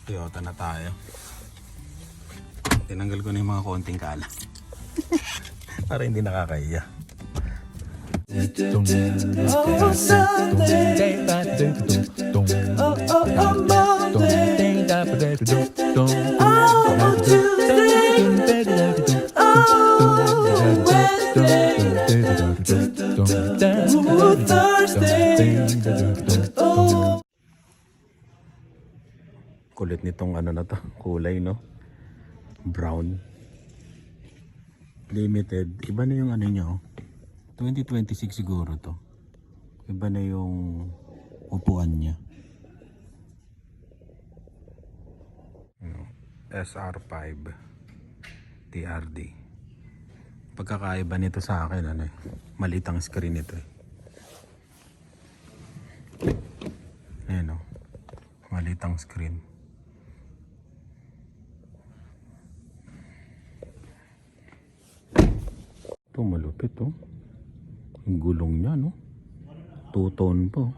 Toyota na tayo. Tinanggal ko na yung mga konting kala. Para hindi nakakahiya. Kulit nitong ano na to, kulay no, brown limited. Iba na yung ano nyo, 2026 siguro to. Iba na yung upuan niya. SR5 TRD. Pagkakaiba nito sa akin ano eh, maliit ang screen nito eh. Ayan o, maliit ang screen. Ito malupit oh. Ang gulong niya no. Two-tone po.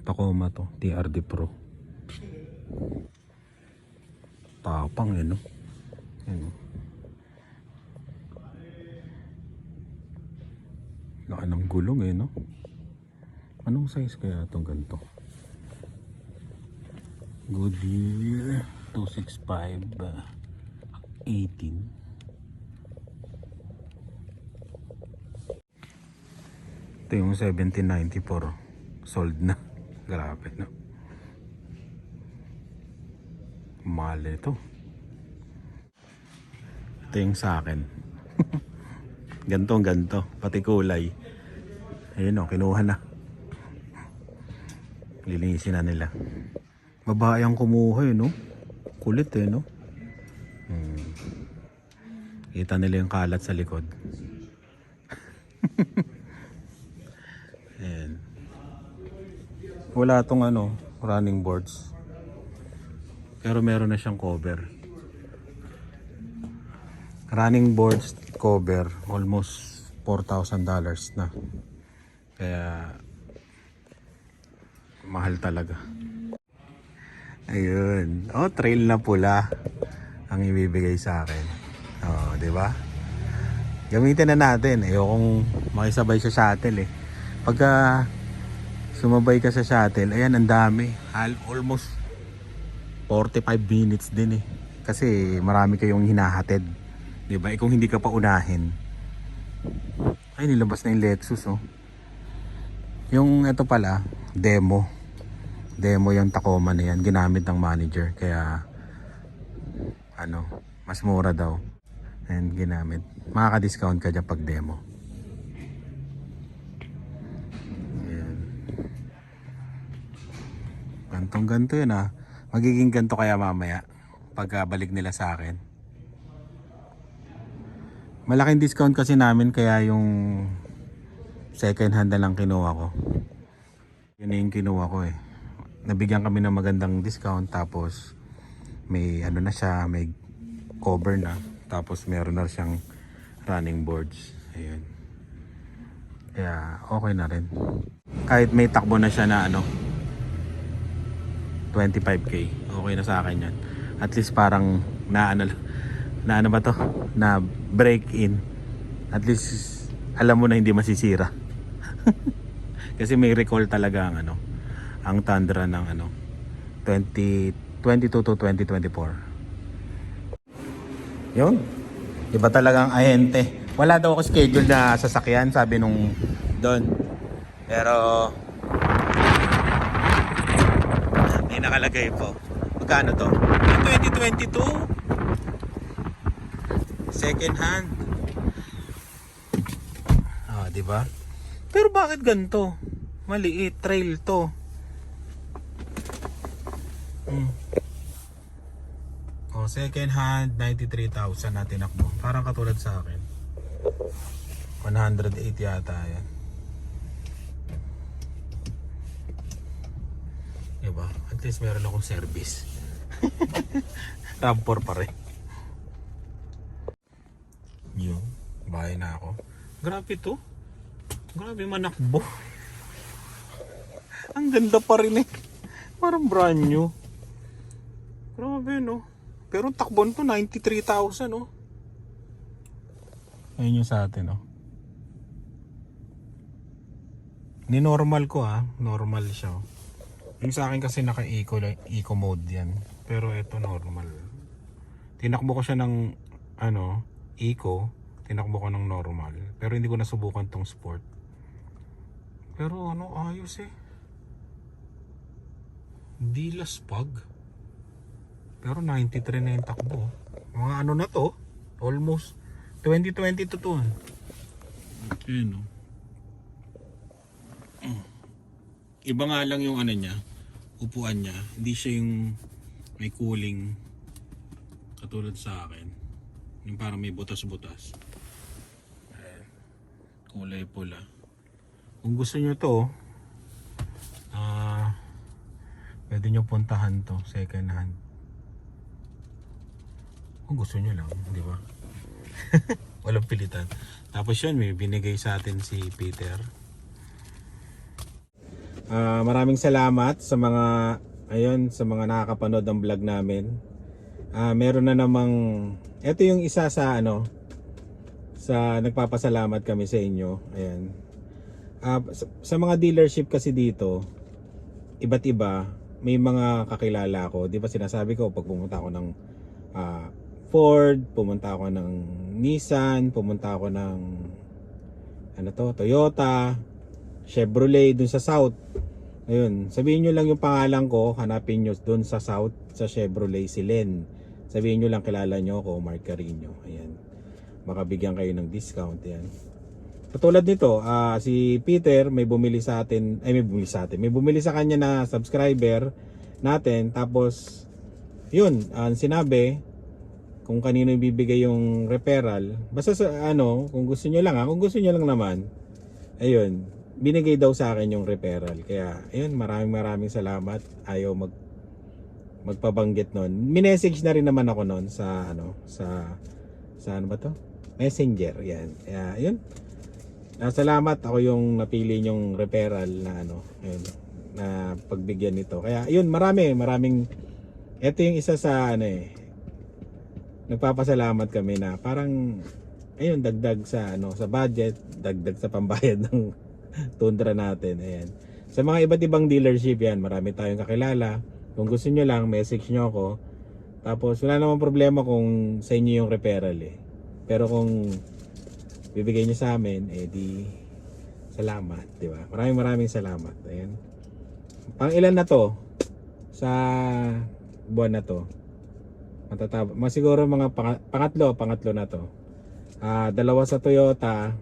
Tacoma to, TRD Pro. Tapang eh no. Ayan. Laki ng gulong eh no. Anong size kaya itong ganito? Goodyear 265 18. Ito yung 1794 sold na. Grabe no. Mahal ito. Ito yung sa akin. Ganto pati kulay. Ayun o, kinuha na. Linisin na nila. Babae ang kumuha eh no. Kulit eh no. Kita nila yung kalat sa likod. Ayan. Wala tong ano, running boards. Pero meron na siyang cover. Running boards cover almost $4,000 na. Kaya mahal talaga. Ayun. Oh, trail na pula ang ibibigay sa akin. Oh, 'di ba? Gamitin na natin. Ayokong makisabay sa shuttle eh. Pagka sumabay ka sa shuttle, ayan ang dami. Almost 45 minutes din eh. Kasi marami kayong hinahatid. 'Di ba? Kung hindi ka pa unahin. Ay, nilabas na yung Lexus oh. Yung ito pala, demo yung Tacoma na yan, ginamit ng manager, kaya ano, mas mura daw and ginamit. Makaka-discount ka dyan pag demo. Ayan. Gantong-ganto yun ah. Magiging ganto kaya mamaya pagkabalik nila sa akin. Malaking discount kasi namin, kaya yung second hand na lang kinuha ko. Yun yung kinuha ko eh. Nabigyan kami ng magandang discount, tapos may ano na siya, may cover na, tapos meron na siyang running boards. Ayun. Kaya okay na rin. Kahit may takbo na siya na ano 25k, okay na sa akin yan. At least parang na ano ba to? Na break in. At least alam mo na hindi masisira. Kasi may recall talaga ang ano, ang Tundra ng ano 2022 to 2024. Yun. Iba talagang ahente. Wala daw ako schedule na sasakyan, sabi nung doon. Pero may nakalagay po. Magkano to? 2022 second hand. Ah, di ba? Pero bakit ganito? Maliit, trail to. Oh, second hand 93,000 na tinakbo. Parang katulad sa akin. 108 yata yan. Diba? At least meron akong service. RAV4 pa rin. Yun, bahay na ako. Grabe to. Grabe manakbo. Ang ganda pa rin eh. Parang brand new. Grabe, no? Pero ang takbo nito, 93,000, no? Ayun yung sa atin, no? Ni-normal ko, ha? Normal siya, oh. Yung sa akin kasi naka-eco, eco mode yan. Pero ito normal. Tinakbo ko siya ng, eco. Tinakbo ko ng normal. Pero hindi ko nasubukan tong sport. Pero ayos eh. Di laspag. Pero 93 na yung takbo. Mga na to, almost 2022 to. Ayun, oh. Iba nga lang yung niya, upuan niya. Hindi siya yung may cooling katulad sa akin. Yung parang may butas-butas. Ayan. Kulay pula. Kung gusto nyo to, pwede nyo puntahan to, second hand. Kung gusto nyo lang, di ba? Walang pilitan. Tapos yun, may binigay sa atin si Peter. Maraming salamat sa mga sa mga nakakapanood ng vlog namin. Meron na namang ito yung isa sa sa nagpapasalamat kami sa inyo. Ayan. Sa mga dealership kasi dito, iba't iba, may mga kakilala ko. Di ba sinasabi ko pag pumunta ako ng Ford, pumunta ako ng Nissan, pumunta ako ng Toyota, Chevrolet dun sa South. Ayun, sabihin nyo lang yung pangalan ko, hanapin nyo dun sa South, sa Chevrolet si Len. Sabihin nyo lang kilala nyo ako, Mark Carino. Ayan. Makabigyan kayo ng discount. Ayan. Katulad nito, si Peter may bumili sa atin, may bumili sa kanya na subscriber natin. Tapos, yun, sinabi kung kanino ibibigay yung referral. Basta kung gusto nyo lang kung gusto nyo lang naman, ayun, binigay daw sa akin yung referral. Kaya ayun, maraming salamat. Ayaw magpabanggit noon. Minessage na rin naman ako noon sa sa ano ba to? Messenger. Yan. Kaya ayun. Salamat, ako yung napili yung referral na ayun, na pagbigyan nito. Kaya ayun, maraming ito yung isa sa nagpapasalamat kami na parang ayun, dagdag sa sa budget, dagdag sa pambayad ng Tundra natin. Ayan. Sa mga iba't ibang dealership yan, marami tayong kakilala. Kung gusto nyo lang, message nyo ako. Tapos wala namang problema kung sa inyo yung referral eh. Pero kung bibigay nyo sa amin, di salamat, di ba? Maraming salamat. Ayan. Pang ilan na to sa buwan na to? Siguro mga pangatlo na to. Dalawa sa Toyota,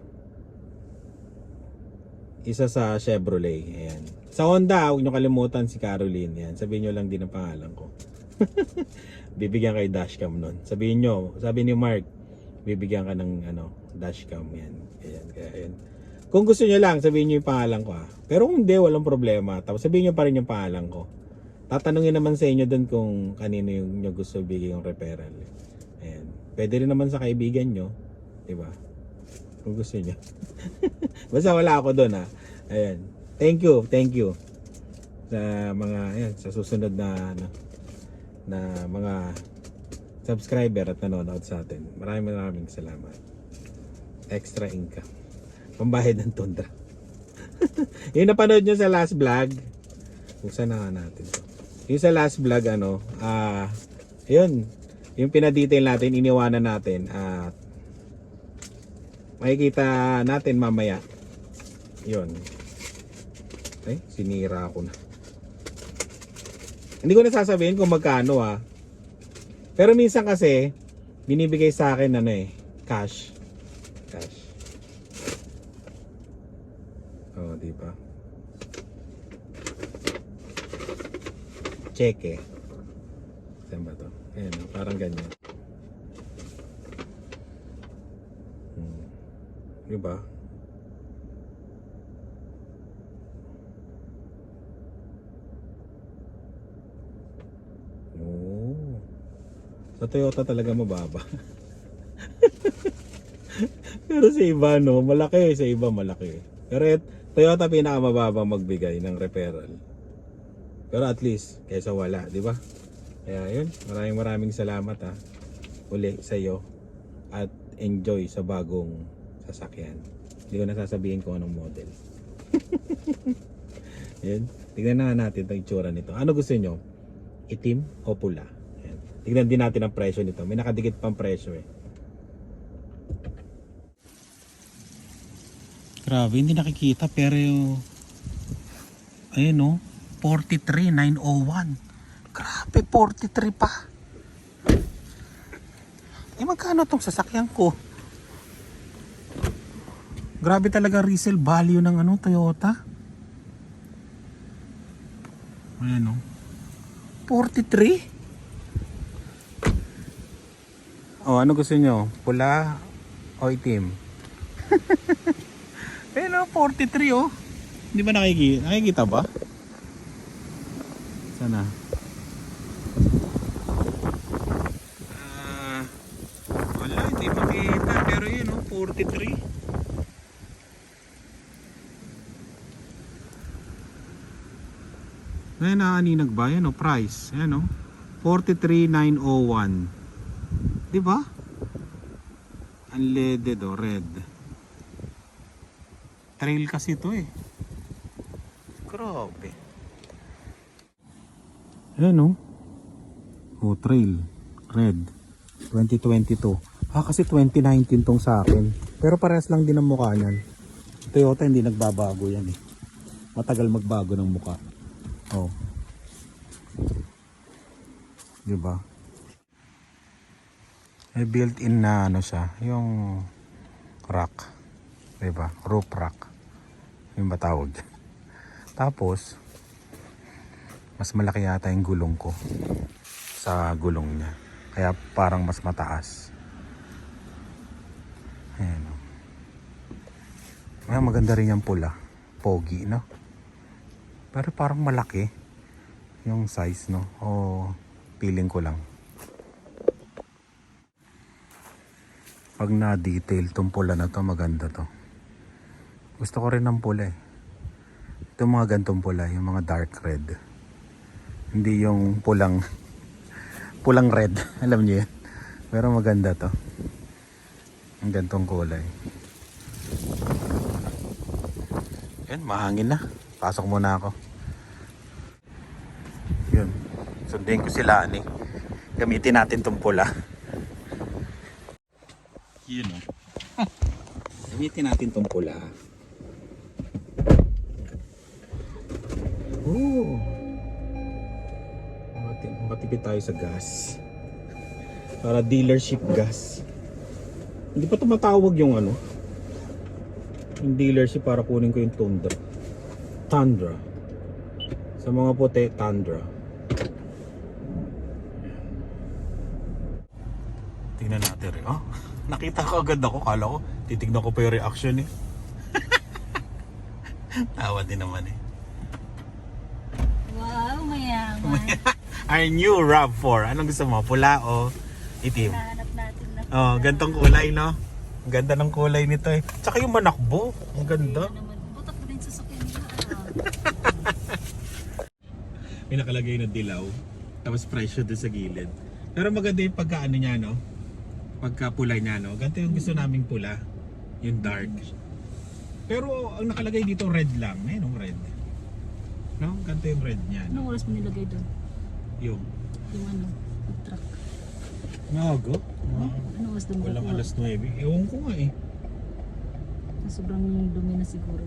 isa sa Chevrolet. Ayan. Sa Honda, huwag nyo kalimutan si Caroline. Ayan. Sabihin nyo lang din ang pangalan ko. Bibigyan kayo dashcam nun. Sabi ni Mark, bibigyan ka ng dashcam. Ayan. Ayan. Kung gusto nyo lang, sabihin nyo yung pangalan ko. Pero kung hindi, walang problema. Tapos sabihin nyo pa rin yung pangalan ko. Tatanungin naman sa inyo dun kung kanino yung nyo gusto bigay yung referral. Ayan. Pwede rin naman sa kaibigan nyo. Diba? Kung gusto nyo. Basta wala ako doon Ayan. Thank you sa mga sa susunod na mga subscriber at nanonood sa atin. Maraming salamat. Extra income. Pambayad ng Tundra. Yung napanood nyo sa last vlog, kung saan natin to. Yung sa last vlog yun, yung pinadetail natin, iniwanan natin at makikita natin mamaya. Yun. Sinira ko na. Hindi ko na sasabihin kung magkano Pero minsan kasi binibigay sa akin cash. Oh, di ba? Cheque. Saan ba to? Ayan, parang ganyan. Di ba? Oh. Sa Toyota talaga mababa. Pero sa iba malaki, sa iba malaki. Pero Toyota pinakamababa magbigay ng referral. Pero at least kaysa wala, di ba? Kaya yun, maraming salamat ha. Uli sa'yo. At enjoy sa bagong sasakyan. Hindi ko nasasabihin kung anong model. Yan. Tignan na natin ang itsura nito. Ano gusto nyo? Itim o pula? Yan. Tignan din natin ang presyo nito. May nakadikit pang presyo eh. Grabe, hindi nakikita pero yung ayun o, 43,901. Grabe, 43 pa. Magkano tong sasakyan ko? Grabe talaga resale value ng Toyota. Ayan o. 43? Oh, ano gusto nyo? Pula o itim? Ayan o, 43 oh. Hindi ba nakikita? Nakikita ba? Sana? Wala, hindi makita. Pero yun o, 43. Ngayon nakaninag ba? Yan o, price. Ayan o. 43,901. Diba? Unleaded o, red. Trail kasi ito eh. Grabe. Ayan o. O, trail. Red. 2022. Kasi 2019 tong sa akin. Pero parehas lang din ang mukha niyan. Toyota hindi nagbabago yan eh. Matagal magbago ng mukha. Oh. Diba? May built-in na siya, yung rack. Diba? Roof rack. Yung batawag. Tapos mas malaki yata yung gulong ko sa gulong niya. Kaya parang mas mataas. Ayan o. Maganda rin yung pula. Pogi, no? Pero parang malaki yung size, no? O feeling ko lang. Pag na-detail tong pula na to, maganda to. Gusto ko rin ng pula eh. Itong mga gantong pula, yung mga dark red. Hindi yung pulang red. Alam niyo yan. Pero maganda to. Ang gantong kulay. Yan, mahangin na. Pasok muna ako. Yun. Sundin ko sila ani. Gamitin natin tong pula. Yun o. Gamitin natin tong pula. Oh. Matipid tayo sa gas. Para dealership gas. Hindi pa tumatawag yung yung dealership para kunin ko yung Tundra. Sa mga puti, Tundra. Tingnan natin rin. Oh, nakita ko agad ako. Kala ko, titignan ko pa yung reaction eh. Tawa din naman eh. Wow, mayaman. Our new RAV4. Anong gusto mo? Pula o itim? Nahanap natin na. Oh, gantong kulay, no? Ang ganda ng kulay nito eh. Tsaka yung manakbo. Ang ganda. Butak pa din sa sakyan niya. May nakalagay na dilaw. Tapos presyo doon sa gilid. Pero maganda yung pagkaano niya, no? Pagkapula niya, no? Ganito yung gusto naming pula. Yung dark. Pero ang nakalagay dito red lang. Ayun, red. No? Ganito yung red niya. No? Anong oras mo nilagay doon? Yung Yung truck. Nago? Anong oras doon? Walang alas 9. Ewan ko nga eh. Sobrang dumi na siguro.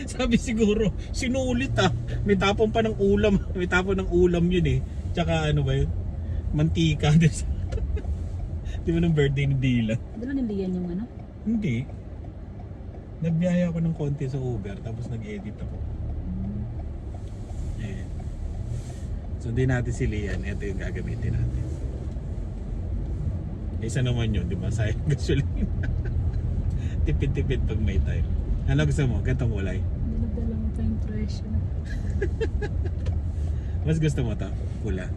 Sabi siguro, sinulit ah. May tapon pa ng ulam. May tapon ng ulam yun eh. Tsaka ano ba yun? Mantika. Di ba ng birthday ni Dila? Dala ni Lian yung Hindi. Nagbiyahe ako ng konti sa Uber. Tapos nag-edit ako. Eh. Sundin natin si Lian. Ito yung gagamitin natin. Isa naman yun, di ba? Sayang gasolina. Tipid-tipid pag may time. Ano gusto mo? Gantong kulay? Dinadala mo pa yung presyo. Mas gusto mo to? Pula?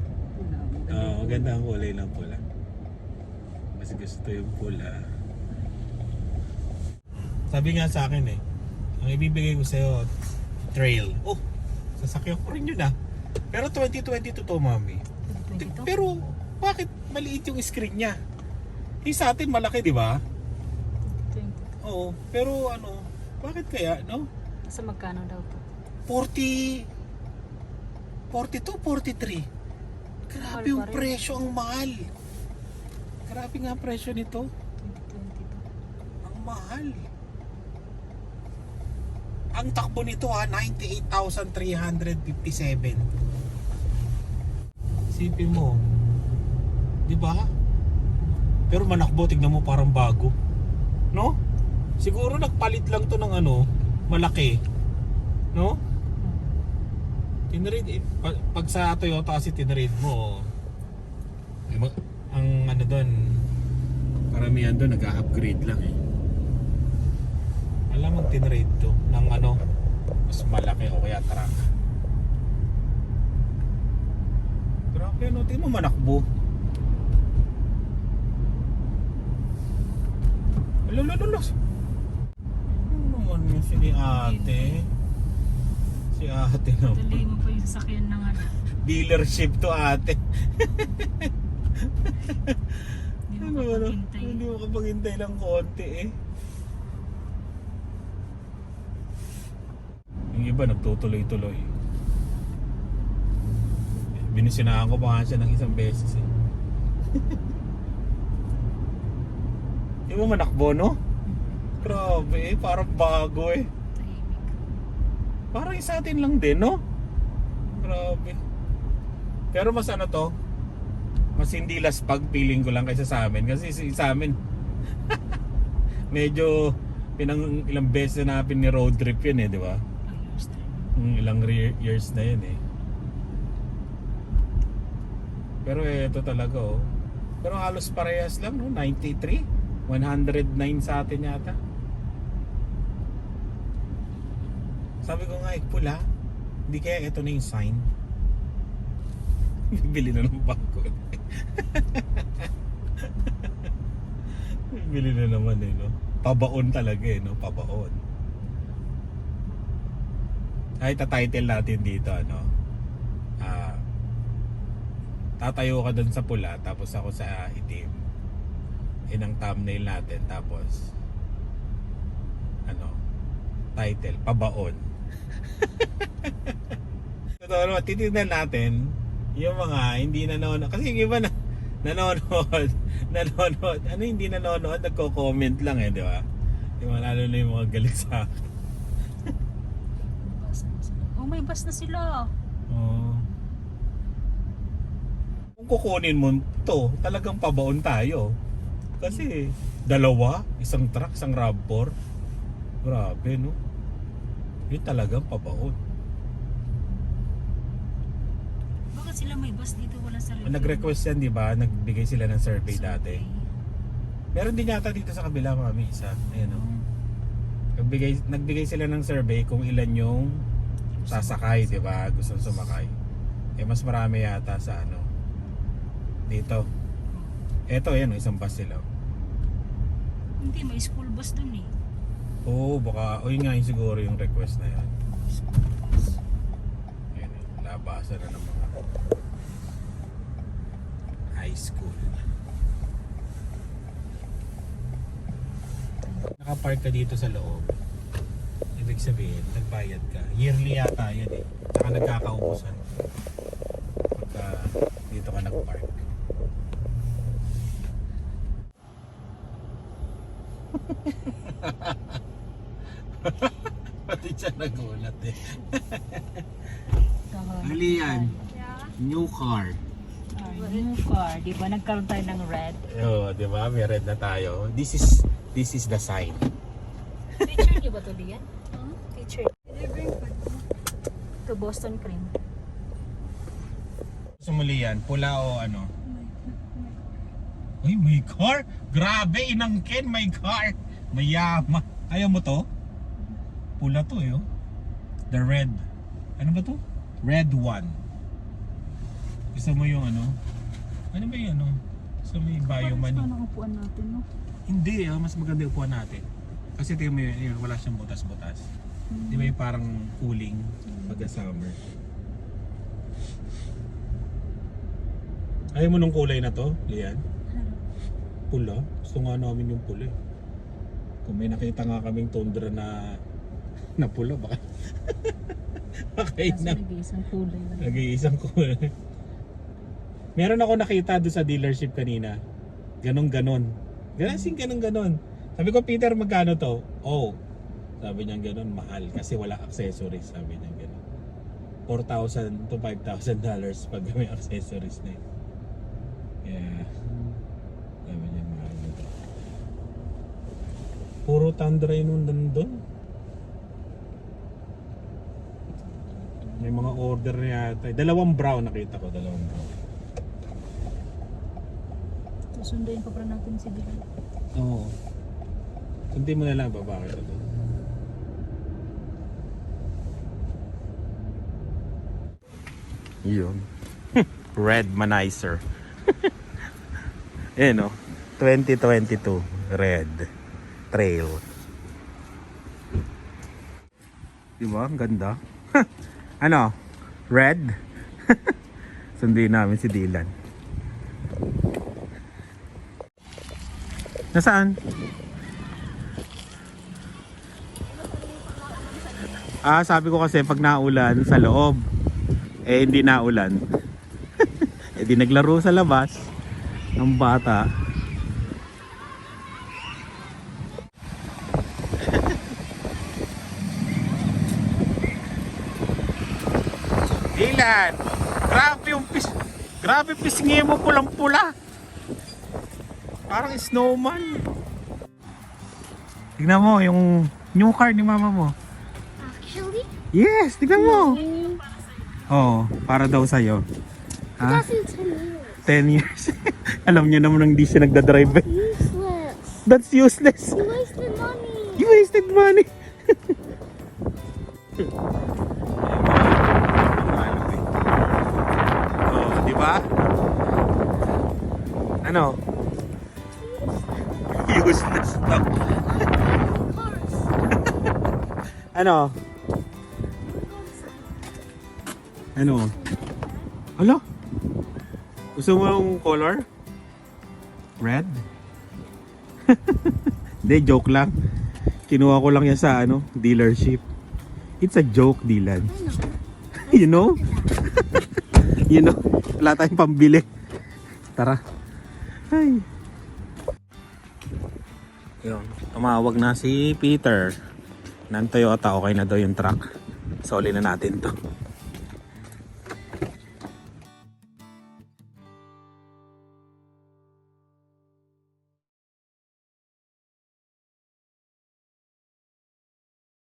Oo, ganda ang kulay ng pula. Mas gusto yung pula. Sabi nga sa akin eh, ang ibibigay ko sa'yo, trail. Oh, sasakyan ko rin yun ah. Pero 2022 to, mami. 2022. Pero bakit maliit yung screen niya? Yung sa atin malaki, di ba? 2022. Oo, pero ano, bakit kaya, no? Sa magkano daw to? 40, 42, 43. Grabe Mahal yung pa rin. presyo, ang mahal. Grabe nga ang presyo nito. 2022. Ang mahal. Ang takbo nito 98,357. Isipin mo, di ba? Pero manakbo, tignan mo parang bago. No? Siguro nagpalit lang to ng ano, malaki. No? Tinread, pag sa Toyota kasi tinread mo, ang ano doon, karamihan doon nag-upgrade lang eh. Alam mo tinread to ng ano, mas malaki o kaya truck. Grabe ano, tingnan mo manakbo. Lululos. Ano naman yun si ate? Si ate naman. Tuloy mo pa yung sasakyan ng ano. Dealership to ate. Hindi mo kapaghintay. Hindi mo kapaghintay ng konti eh. Yung iba nagtutuloy-tuloy. Binisinahan ko pa nga siya ng isang beses eh. Hindi mo manakbo, no? Grabe eh, parang bago eh. Tahimik. Parang isa atin lang din, no? Grabe. Pero mas ano to, mas hindi laspag feeling ko lang kaysa sa amin. Kasi sa amin, medyo ilang beses na natin ni road trip yun eh, di ba? Ayos na. Ilang years na yun eh. Pero ito talaga oh. Pero halos parehas lang, no? 93, 109 sa atin yata. Sabi ko nga, pula. Hindi kaya ito na yung sign. Bibili na ng bago. Bibili na naman eh, no? Pabaon talaga eh, no? Pabaon. Ay, ta-title natin dito, ano? Tatayo ka dun sa pula, tapos ako sa itim. Yun ang thumbnail natin, tapos ano? Title, pabaon. Totoo naman, titignan natin yung mga hindi nanonood. Kasi yung iba na nanonood. Ano hindi nanonood, nagko-comment lang eh, di ba? Yung lalo na yung mga galit sa akin. Bus na sila. Oh, may bus na sila. Oh. Kung kukunin mo to, talagang pabaon tayo. Kasi dalawa, isang truck, isang RAV4. Grabe, no? Yun talagang pabaon. Bakit sila may bus dito? Wala sa review? Nag-request yan, di ba? Nagbigay sila ng survey dati. Meron din yata dito sa kabila, mami, isa. Ayan, oh. Nagbigay sila ng survey kung ilan yung sasakay, di ba? Gustong sumakay. Eh, mas marami yata sa ano. Dito. Eto, ayan, isang bus sila. Hindi, may school bus dun eh. Oo, baka, o yun nga yung siguro yung request na yan. School bus. Ayan, labasan na ng mga high school. Nakapark ka dito sa loob. Ibig sabihin, nagbayad ka. Yearly yata yan eh. Saka nagkakaubusan. Pagka dito ka nagpark. Pati siya nagulat eh. Ali yan. New car. Our new car. Di ba nagkaroon tayo ng red? Oo, di ba? May red na tayo. This is the sign. Teacher niyo ba ito, Lian? Teacher. Ito, Boston cream. Sumuli yan, pula o ano? Uy, may car? Grabe, inangkin, may car. Mayama. Ayaw mo to? Pula to eh, oh. The red. Ano ba to? Red one. Gusto mo yung ano? Ano ba yung ano? Gusto mo yung bioman? Paano upuan natin, no? Hindi, mas maganda yung upuan natin. Kasi tingnan mo yun, wala siyang butas-butas. Di ba yung parang cooling pagka summer? Ayaw mo nung kulay na to, Lian? Pula? Gusto nga namin yung pula eh. Kung may nakita nga kaming Tundra na pula, baka baka Kaso na nag-iisang kulay lang. nag-iisang kulay. Meron ako nakita doon sa dealership kanina. Ganon. Ganon. Sabi ko, Peter, magkano to? Oh. Sabi niya ganon, mahal kasi wala accessories. Sabi niya ganon. $4,000 to $5,000 pag may accessories na yun. Yeah. Sabi niya mahal na to. Puro Tundra yun nandun. May mga order na yata. Dalawang brown nakita ko, dalawang brown. Susunduin pa pa natin si Dylan. Oo. Sundin mo na lang babae ko doon. Yun. Red Manizer. Ayan o. 2022 Red Trail. Diba? Ang ganda. Ano? Red? Sundin namin si Dylan. Nasaan? Sabi ko kasi pag naulan sa loob, eh hindi naulan. Eh di naglaro sa labas ng bata. Dylan, grabe pisngi mo pulang-pula. Parang snowman. Tignan mo yung new car ni mama mo. Actually, Yes, tignan mo. Oo, para daw sa'yo. Ha? that's in 10 10 years. years. Alam niyo naman hindi siya nagdadrive. Useless. That's useless. You wasted money. You wasted money. Oh, di ba? Ano? Useless daw. Cars. Ano? Ano? Alo? Gusto mo yung color? Red? Hindi, joke lang. Kinuha ko lang yan sa dealership. It's a joke, Dylan. You know? You know? Wala tayong pambili. Tara. Ay. Yun. Tumawag na si Peter ng Toyota. Okay na daw yung truck. Soli na natin to.